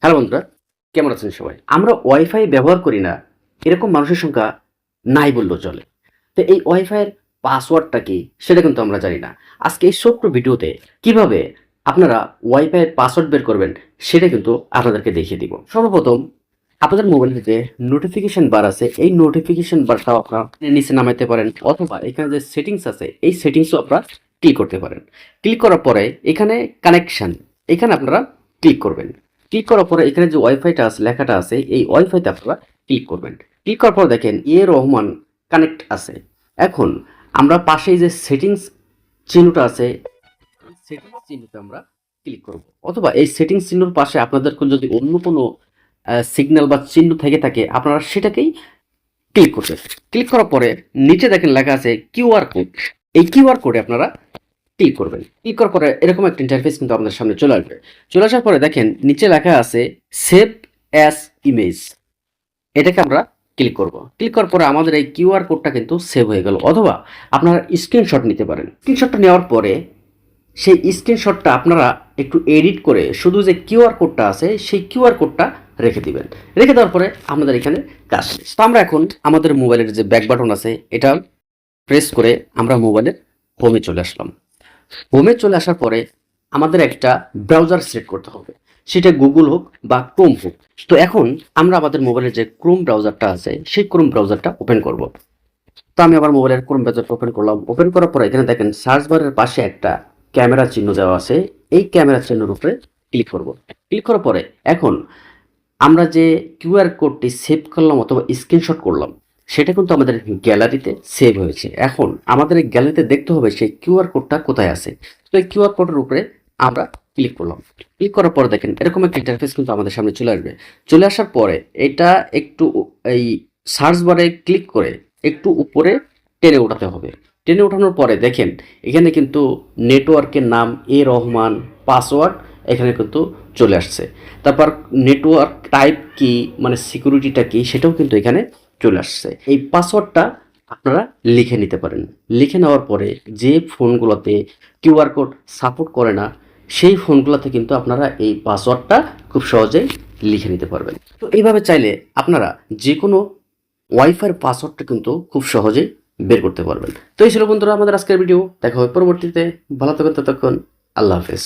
Hello বন্ধুরা, কেমন আছেন সবাই? আমরা ওয়াইফাই ব্যবহার করি না এরকম মানুষের সংখ্যা নাই বললেও চলে। তো এই ওয়াইফাইয়ের পাসওয়ার্ডটা কি সেটা কিন্তু আমরা জানি না। আজকে এই ছোট্ট ভিডিওতে কিভাবে আপনারা ওয়াইফাইয়ের পাসওয়ার্ড বের করবেন সেটা কিন্তু আপনাদেরকে দেখিয়ে দিব। সর্বপ্রথম আপনাদের মোবাইলের যে নোটিফিকেশন বার আছে এই নোটিফিকেশন বারটাও আপনারা নিচে নামাইতে পারেন, অথবা এখানে যে সেটিংস আছে এই সেটিংসও আপনারা ক্লিক করতে পারেন। ক্লিক করার পরে এখানে কানেকশন, এখানে আপনারা ক্লিক করবেন। ক্লিক করার পরে এখানে যে ওয়াইফাইটা আছে লেখাটা আছে এই ওয়াইফাইতে আপনারা ক্লিক করবেন। ক্লিক করার পর দেখেন রহমান কানেক্ট আছে। এখন আমরা পাশেই যে সেটিংস চিহ্নটা আছে সেটিংস চিহ্নতে আমরা ক্লিক করব, অথবা এই সেটিংস চিহ্নর পাশে আপনাদের যদি অন্য কোনো সিগন্যাল বা চিহ্ন থেকে থাকে আপনারা সেটাকেই ক্লিক করবেন। ক্লিক করার পরে নিচে দেখেন লেখা আছে কিউআর কোড। এই কিউআর কোডে আপনারা ক্লিক করবেন। ক্লিক করার পরে এরকম একটা ইন্টারফেস কিন্তু আপনাদের সামনে চলে আসবে। চলে আসার পরে দেখেন নিচে লেখা আছে সেভ অ্যাজ ইমেজ, এটাকে আমরা ক্লিক করব। ক্লিক করার পরে আমাদের এই কিউআর কোডটা কিন্তু সেভ হয়ে গেল, অথবা আপনারা স্ক্রিনশট নিতে পারেন। স্ক্রিনশটটা নেওয়ার পরে সেই স্ক্রিনশটটা আপনারা একটু এডিট করে শুধু যে কিউআর কোডটা আছে সেই কিউআর কোডটা রেখে দিবেন। রেখে দেওয়ার পরে আমাদের এখানে কাজ শেষ। তো আমরা এখন আমাদের মোবাইলের যে ব্যাক বাটন আছে এটা প্রেস করে আমরা মোবাইলের হোমে চলে আসলাম। হোমে চলে আসার পরে আমাদের একটা ব্রাউজার সিলেক্ট করতে হবে, সেটা গুগল হোক বা ক্রোম হোক। তো এখন আমরা আমাদের মোবাইলের যে ক্রোম ব্রাউজারটা আছে সেই ক্রোম ব্রাউজারটা ওপেন করব। তো আমি আবার মোবাইলের ক্রোম ব্রাউজারটা ওপেন করলাম। ওপেন করার পরে এখানে দেখেন সার্চ বারের পাশে একটা ক্যামেরা চিহ্ন দেওয়া আছে, এই ক্যামেরা চিহ্নের উপরে ক্লিক করব। ক্লিক করার পরে এখন আমরা যে কিউআর কোডটি সেভ করলাম অথবা স্ক্রিনশট করলাম সেটা কিন্তু আমাদের গ্যালারিতে সেভ হয়েছে। এখন আমাদের এই গ্যালারিতে দেখতে হবে সেই কিউআর কোডটা কোথায় আছে। তো এই কিউআর কোডের উপরে আমরা ক্লিক করলাম। ক্লিক করার পরে দেখেন এরকম একটা ইন্টারফেস কিন্তু আমাদের সামনে চলে আসবে। চলে আসার পরে এটা একটু এই সার্চ বারে ক্লিক করে একটু উপরে টেনে ওঠাতে হবে। টেনে ওঠানোর পরে দেখেন এখানে কিন্তু নেটওয়ার্কের নাম রহমান, পাসওয়ার্ড এখানে কিন্তু চলে আসছে। তারপর নেটওয়ার্ক টাইপ কি মানে সিকিউরিটিটা কি সেটাও কিন্তু এখানে চলে আসছে। এই পাসওয়ার্ডটা আপনারা লিখে নিতে পারেন। লিখে নেওয়ার পরে যে ফোনগুলোতে কিউআর কোড সাপোর্ট করে না সেই ফোনগুলোতে কিন্তু আপনারা এই পাসওয়ার্ডটা খুব সহজেই লিখে নিতে পারবেন। তো এইভাবে চাইলে আপনারা যে কোনো ওয়াইফাইয়ের পাসওয়ার্ডটা কিন্তু খুব সহজেই বের করতে পারবেন। তো এই ছিল বন্ধুরা আমাদের আজকের ভিডিও। দেখা হবে পরবর্তীতে। ভালো থাকবেন, ততক্ষণ আল্লাহ হাফেজ।